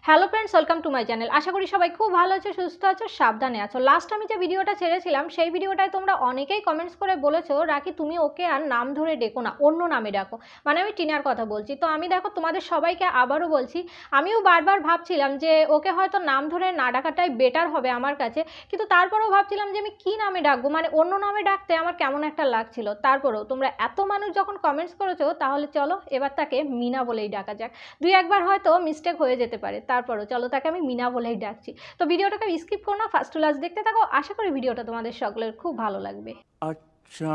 Hello friends, welcome to my channel. আশা করি সবাই খুব ভালো আছো, সুস্থ আছো, সাবধানে আছো। লাস্ট আমি যে ভিডিওটা ছেড়েছিলাম সেই ভিডিওটায় তোমরা অনেকেই কমেন্টস করে বলেছো, রাখি তুমি ওকে আর নাম ধরে ডেকো না, অন্য নামে ডাকো। মানে আমি টিনার কথা বলছি। তো আমি দেখো তোমাদের সবাইকে আবারও বলছি, আমিও বারবার ভাবছিলাম যে ওকে হয়তো নাম ধরে না ডাকাটাই বেটার হবে আমার কাছে, কিন্তু তারপরেও ভাবছিলাম যে আমি কী নামে ডাকবো, মানে অন্য নামে ডাকতে আমার কেমন একটা লাগছিল। তারপরেও তোমরা এত মানুষ যখন কমেন্টস করেছো, তাহলে চলো এবার তাকে মিনা বলেই ডাকা যাক। দুই একবার হয়তো মিস্টেক হয়ে যেতে পারে, তারপরও চলো তাকে আমি মিনা বলেই ডাকছি। তো ভিডিওটাকে স্কিপ করো না, ফার্স্ট টু লাস্ট দেখতে থাকো। আশা করি ভিডিওটা তোমাদের সকলের খুব ভালো লাগবে। আচ্ছা,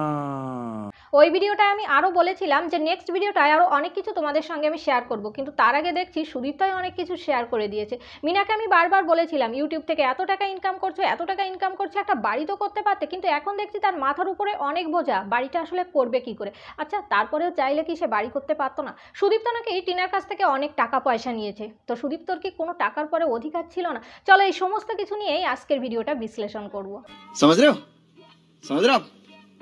ওই ভিডিওটায় আমি আরও বলেছিলাম যে নেক্সট ভিডিওটায় আরও অনেক কিছু তোমাদের সঙ্গে আমি শেয়ার করব, কিন্তু তার আগে দেখছি সুদীপ্তাই অনেক কিছু শেয়ার করে দিয়েছে। মিনাকে আমি বারবার বলেছিলাম ইউটিউব থেকে এত টাকা ইনকাম করছো, এত টাকা ইনকাম করছো, একটা বাড়ি তো করতে পারতে, কিন্তু এখন দেখছি তার মাথার উপরে অনেক বোঝা, বাড়িটা আসলে করবে কি করে। আচ্ছা, তারপরেও চাইলে কি সে বাড়ি করতে পারতো না? সুদীপ্তা নাকি টিনার কাছ থেকে অনেক টাকা পয়সা নিয়েছে, তো সুদীপ্তর কি কোনো টাকার পরে অধিকার ছিল না? চলো এই সমস্ত কিছু নিয়েই আজকের ভিডিওটা বিশ্লেষণ করবো। समझ रहे हो समझ रहे हो आप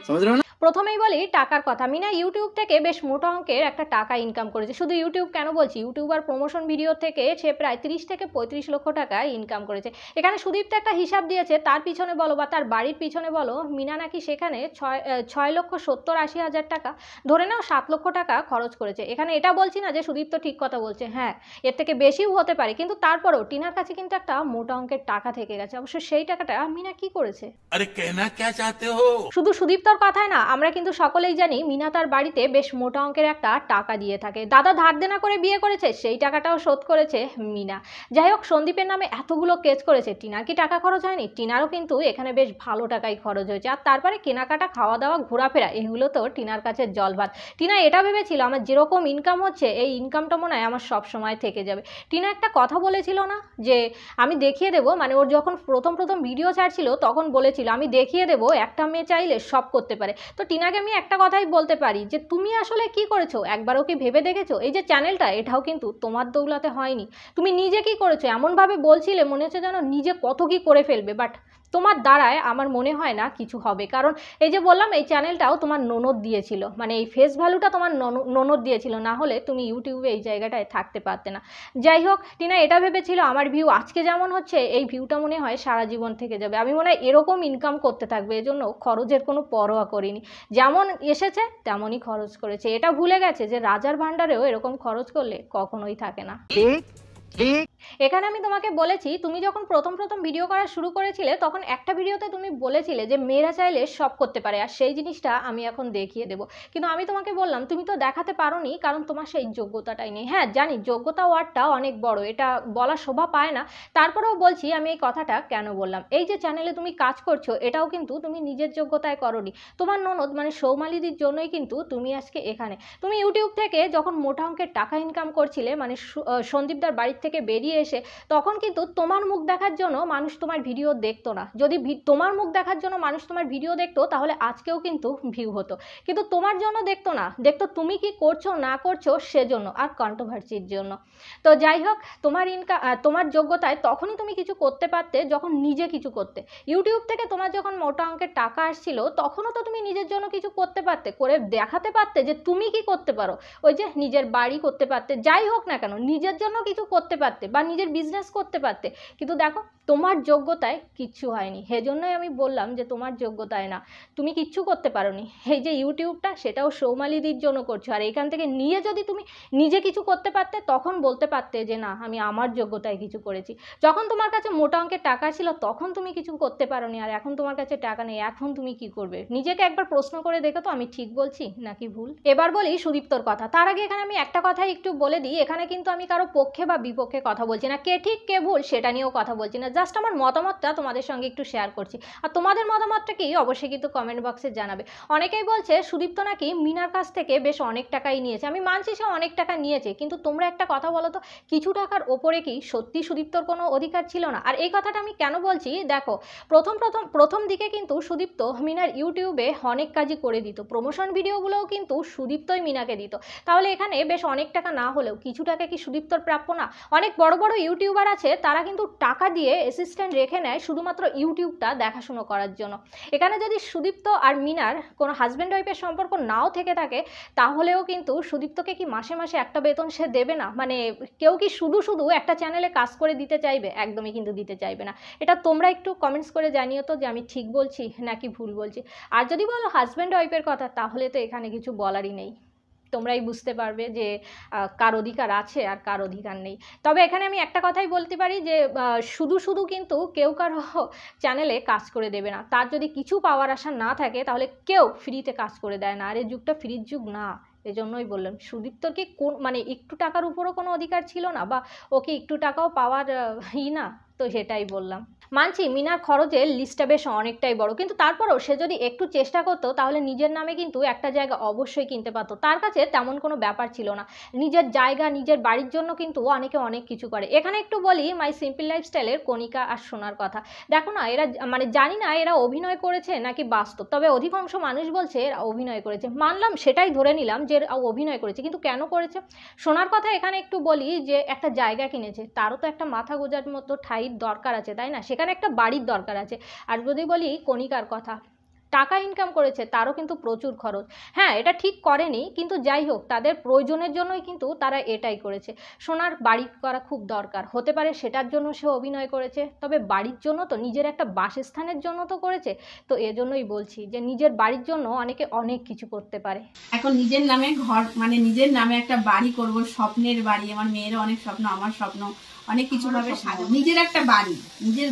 समझ रहे हो ना। প্রথমেই বলি টাকার কথা। মিনা ইউটিউব থেকে বেশ মোটা অঙ্কের একটা টাকা ইনকাম করেছে। শুধু ইউটিউব কেন বলছি, ইউটিউব আর প্রমোশন ভিডিও থেকে সে প্রায় 30 থেকে 35 লক্ষ টাকা ইনকাম করেছে। এখানে সুদীপ্ত একটা হিসাব দিয়েছে, তার পিছনে বলো বা তার বাড়ির পিছনে বলো, মিনা নাকি সেখানে 6,70,80,000 টাকা, ধরে নাও 7 লক্ষ টাকা খরচ করেছে। এখানে এটা বলছি না যে সুদীপ্ত ঠিক কথা বলছে, হ্যাঁ এর থেকে বেশিও হতে পারে, কিন্তু তারপরেও টিনার কাছে কিন্তু একটা মোটা অঙ্কের টাকা থেকে গেছে। অবশ্য সেই টাকাটা মিনা কি করেছে? अरे कहना क्या चाहते हो। শুধু সুদীপ্তর কথায় না, আমরা কিন্তু সকলেই জানি মিনা তার বাড়িতে বেশ মোটা অঙ্কের একটা টাকা দিয়ে থাকে। দাদা ধার দেনা করে বিয়ে করেছে, সেই টাকাটাও শোধ করেছে মিনা। যাই হোক, সন্দীপের নামে এতগুলো কেস করেছে, টিনার কি টাকা খরচ হয়নি? টিনারও কিন্তু এখানে বেশ ভালো টাকাই খরচ হয়েছে। আর তারপরে কেনাকাটা, খাওয়া দাওয়া, ঘোরাফেরা, এগুলো তো টিনার কাছে জল ভাত। টিনা এটা ভেবেছিল আমার যেরকম ইনকাম হচ্ছে, এই ইনকামটা মনে হয় আমার সব সময় থেকে যাবে। টিনা একটা কথা বলেছিল না যে আমি দেখিয়ে দেবো, মানে ওর যখন প্রথম ভিডিও ছাড়ছিল তখন বলেছিল আমি দেখিয়ে দেবো একটা মেয়ে চাইলে সব করতে পারে। তো টিনাকে আমি একটা কথাই বলতে পারি যে তুমি আসলে কি করেছো, একবারও কি ভেবে দেখেছো? এই যে চ্যানেলটা, এটাও কিন্তু তোমার দৌলতে হয়নি। তুমি নিজে কি করেছো? এমনভাবে বলছিলে মনে হচ্ছে যেন নিজে কত কি করে ফেলবে, বাট তোমার দ্বারায় আমার মনে হয় না কিছু হবে। কারণ এই যে বললাম, এই চ্যানেলটাও তোমার ননদ দিয়েছিল, মানে এই ফেস ভ্যালুটা তোমার ননদ দিয়েছিল, না হলে তুমি ইউটিউবে এই জায়গাটায় থাকতে পারতে না। যাই হোক, টিনা এটা ভেবেছিল আমার ভিউ আজকে যেমন হচ্ছে, এই ভিউটা মনে হয় সারা জীবন থেকে যাবে, আমি মনে হয় এরকম ইনকাম করতে থাকবে। এজন্য খরচের কোনো পরোয়া করিনি, যেমন এসেছে তেমনই খরচ করেছে। এটা ভুলে গেছে যে রাজার ভাণ্ডারেও এরকম খরচ করলে কখনোই থাকে না। এখানে আমি তোমাকে বলেছি, তুমি যখন প্রথম ভিডিও করা শুরু করেছিলে, তখন একটা ভিডিওতে তুমি বলেছিলে যে মেয়েরা চাইলে সব করতে পারে, আর সেই জিনিসটা আমি এখন দেখিয়ে দেবো। কিন্তু আমি তোমাকে বললাম তুমি তো দেখাতে পারোনি, কারণ তোমার সেই যোগ্যতাটাই নেই। হ্যাঁ জানি, যোগ্যতা ওয়ার্ডটা অনেক বড়, এটা বলা শোভা পায় না, তারপরেও বলছি আমি এই কথাটা কেন বললাম। এই যে চ্যানেলে তুমি কাজ করছো, এটাও কিন্তু তুমি নিজের যোগ্যতায় করোনি, তোমার ননদ মানে সৌমালিদির জন্যই কিন্তু তুমি আজকে এখানে। তুমি ইউটিউব থেকে যখন মোটা অঙ্কের টাকা ইনকাম করছিলে, মানে সন্দীপদার বাড়ির থেকে বেরিয়ে এসে, তখন কিন্তু তোমার মুখ দেখার জন্য মানুষ তোমার ভিডিও দেখতো না। যদি তোমার মুখ দেখার জন্য মানুষ তোমার ভিডিও দেখতো, তাহলে আজকেও কিন্তু ভিউ হতো, কিন্তু তোমার জন্য দেখতো না, দেখতো তুমি কি করছো না করছো সেজন্য, আর কন্ট্রোভার্সির জন্য। তো যাই হোক, তোমার যোগ্যতায় তখনই তুমি কিছু করতে পারতে যখন নিজে কিছু করতে। ইউটিউব থেকে তোমার যখন মোটা অঙ্কের টাকা আসছিল, তখনও তো তুমি নিজের জন্য কিছু করতে পারতে, করে দেখাতে পারতে যে তুমি কি করতে পারো। ওই যে নিজের বাড়ি করতে পারতে, যাই হোক না কেন নিজের জন্য কিছু করতে পারতে, বা নিজের বিজনেস করতে পারতে। কিন্তু দেখো, তোমার যোগ্যতায় কিচ্ছু হয়নি, সেজন্যই আমি বললাম যে তোমার যোগ্যতায় না, তুমি কিচ্ছু করতে পারোনি। এই যে ইউটিউবটা, সেটাও সৌমালিদির জন্য করছো, আর এখান থেকে নিয়ে যদি তুমি নিজে কিছু করতে পারতে, তখন বলতে পারতে যে না আমি আমার যোগ্যতায় কিছু করেছি। যখন তোমার কাছে মোটা অঙ্কের টাকা ছিল, তখন তুমি কিছু করতে পারোনি, আর এখন তোমার কাছে টাকা নেই, এখন তুমি কি করবে? নিজেকে একবার প্রশ্ন করে দেখো তো, আমি ঠিক বলছি নাকি ভুল। এবার বলি সুদীপ্তর কথা। তার আগে এখানে আমি একটা কথাই একটু বলে দিই, এখানে কিন্তু আমি কারো পক্ষে বা বিপক্ষে কথা বলছি না, কে ঠিক কে ভুল সেটা নিয়েও কথা বলছি না, জাস্ট আমার মতামতটা তোমাদের সঙ্গে একটু শেয়ার করছি। আর তোমাদের মতামতটা কি অবশ্যই কিন্তু কমেন্ট বক্সে জানাবে। অনেকেই বলছে সুদীপ্ত নাকি মিনার কাছ থেকে বেশ অনেক টাকাই নিয়েছে। আমি মানছি সে অনেক টাকা নিয়েছে, কিন্তু তোমরা একটা কথা বলো তো, কিছু টাকার ওপরে কি সত্যি সুদীপ্তর কোনো অধিকার ছিল না? আর এই কথাটা আমি কেন বলছি, দেখো প্রথম দিকে কিন্তু সুদীপ্ত মিনার ইউটিউবে অনেক কাজই করে দিত, প্রমোশন ভিডিওগুলোও কিন্তু সুদীপ্তই মিনাকে দিত। তাহলে এখানে বেশ অনেক টাকা না হলেও কিছু টাকা কি সুদীপ্তর প্রাপ্য না? অনেক বড় বড় ইউটিউবার আছে তারা কিন্তু টাকা দিয়ে অ্যাসিস্ট্যান্ট রেখে নেয় শুধুমাত্র ইউটিউবটা দেখাশুনো করার জন্য। এখানে যদি সুদীপ্ত আর মিনার কোনো হাজব্যান্ড ওয়াইফের সম্পর্ক নাও থেকে থাকে, তাহলেও কিন্তু সুদীপ্তকে কি মাসে মাসে একটা বেতন সে দেবে না? মানে কেউ কি শুধু শুধু একটা চ্যানেলে কাজ করে দিতে চাইবে? একদমই কিন্তু দিতে চাইবে না। এটা তোমরা একটু কমেন্টস করে জানিও তো যে আমি ঠিক বলছি নাকি ভুল বলছি। আর যদি বলো হাজব্যান্ড ওয়াইফের কথা, তাহলে তো এখানে কিছু বলারই নেই। তোমরাই বুঝতে পারবে যে কার অধিকার আছে আর কার অধিকার নেই। তবে এখানে আমি একটা কথাই বলতে পারি যে শুধু শুধু কিন্তু কেউ কারো চ্যানেলে কাজ করে দেবে না। তার যদি কিছু পাওয়ার আশা না থাকে তাহলে কেউ ফ্রিতে কাজ করে দেয় না। আর এই যুগটা ফ্রির যুগ না। এজন্যই বললাম সুদীপ্তর কি কোন মানে একটু টাকার উপরও কোনো অধিকার ছিল না, বা ওকে একটু টাকাও পাওয়ার না? তো সেটাই বললাম। মানছি মিনার খরচের লিস্টটা বেশ অনেকটাই বড়, কিন্তু তারপরেও সে যদি একটু চেষ্টা করতো তাহলে নিজের নামে কিন্তু একটা জায়গা অবশ্যই কিনতে পারতো। তার কাছে তেমন কোনো ব্যাপার ছিল না। নিজের জায়গা, নিজের বাড়ির জন্য কিন্তু অনেকে অনেক কিছু করে। এখানে একটু বলি মাই সিম্পল লাইফস্টাইলের কণিকা আর সোনার কথা। দেখো না, এরা মানে জানি না এরা অভিনয় করেছে নাকি বাস্তব, তবে অধিকাংশ মানুষ বলছে এরা অভিনয় করেছে। মানলাম, সেটাই ধরে নিলাম যে এরা অভিনয় করেছে, কিন্তু কেন করেছে? সোনার কথা এখানে একটু বলি যে একটা জায়গা কিনেছে, তারও তো একটা মাথা গোঁজার মতো ঠাঁইর দরকার আছে, তাই না? সেখানে একটা বাড়ির দরকার আছে। আর যদি বলি কণিকার কথা, টাকা ইনকাম করেছে, তারও কিন্তু প্রচুর খরচ। হ্যাঁ, এটা ঠিক করেনি, কিন্তু যাই হোক তাদের প্রয়োজনের জন্যই কিন্তু তারা এটাই করেছে। সোনার বাড়ি করা খুব দরকার হতে পারে, সেটার জন্য সে অভিনয় করেছে, তবে বাড়ির জন্য তো, নিজের একটা বাসস্থানের জন্য তো করেছে। তো এজন্যই বলছি যে নিজের বাড়ির জন্য অনেকে অনেক কিছু করতে পারে। এখন নিজের নামে ঘর, মানে নিজের নামে একটা বাড়ি করব, স্বপ্নের বাড়ি। আমার মেয়েরও অনেক স্বপ্ন, আমার স্বপ্ন, অনেক কিছু ভাবে সাজানো নিজের একটা বাড়ি। নিজের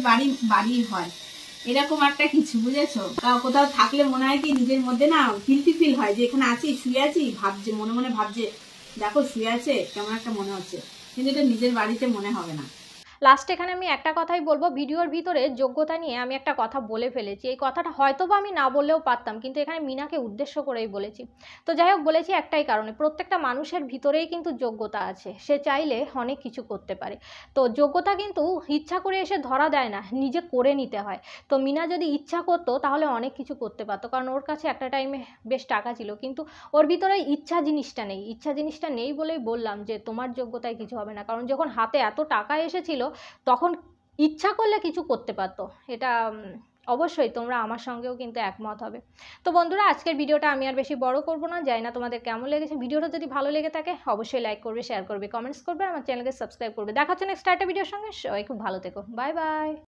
বাড়ি হয় এরকম একটা কিছু, বুঝেছো? কোথাও থাকলে মনে হয় কি নিজের মধ্যে না গিল্টি ফিল হয় যে এখানে আছি, শুয়ে আছি, ভাবছে মনে মনে ভাবছে দেখো শুয়ে আছে, কেমন একটা মনে হচ্ছে, কিন্তু এটা নিজের বাড়িতে মনে হবে না। লাস্ট এখানে আমি একটা কথাই বলবো, ভিডিওর ভিতরে যোগ্যতা নিয়ে আমি একটা কথা বলে ফেলেছি। এই কথাটা হয়তো বা আমি না বললেও পারতাম, কিন্তু এখানে মিনাকে উদ্দেশ্য করেই বলেছি। তো যাই হোক, বলেছি একটাই কারণে, প্রত্যেকটা মানুষের ভিতরেই কিন্তু যোগ্যতা আছে, সে চাইলে অনেক কিছু করতে পারে। তো যোগ্যতা কিন্তু ইচ্ছা করে এসে ধরা দেয় না, নিজে করে নিতে হয়। তো মিনা যদি ইচ্ছা করতো তাহলে অনেক কিছু করতে পারতো, কারণ ওর কাছে একটা টাইমে বেশ টাকা ছিল, কিন্তু ওর ভিতরে ইচ্ছা জিনিসটা নেই। ইচ্ছা জিনিসটা নেই বলেই বললাম যে তোমার যোগ্যতায় কিছু হবে না, কারণ যখন হাতে এত টাকা এসেছিল তখন ইচ্ছা করলে কিছু করতে পারতো। এটা অবশ্যই তোমরা আমার সঙ্গেও কিন্তু একমত হবে। তো বন্ধুরা, আজকের ভিডিওটা আমি আর বেশি বড় করব না। জানি না তোমাদের কেমন লেগেছে। ভিডিওটা যদি ভালো লেগে থাকে অবশ্যই লাইক করবে, শেয়ার করবে, কমেন্টস করবে, আমার চ্যানেলকে সাবস্ক্রাইব করবে। দেখা হচ্ছে নেক্সট একটা ভিডিওর সঙ্গে। সবাই খুব ভালো থেকো। Bye bye.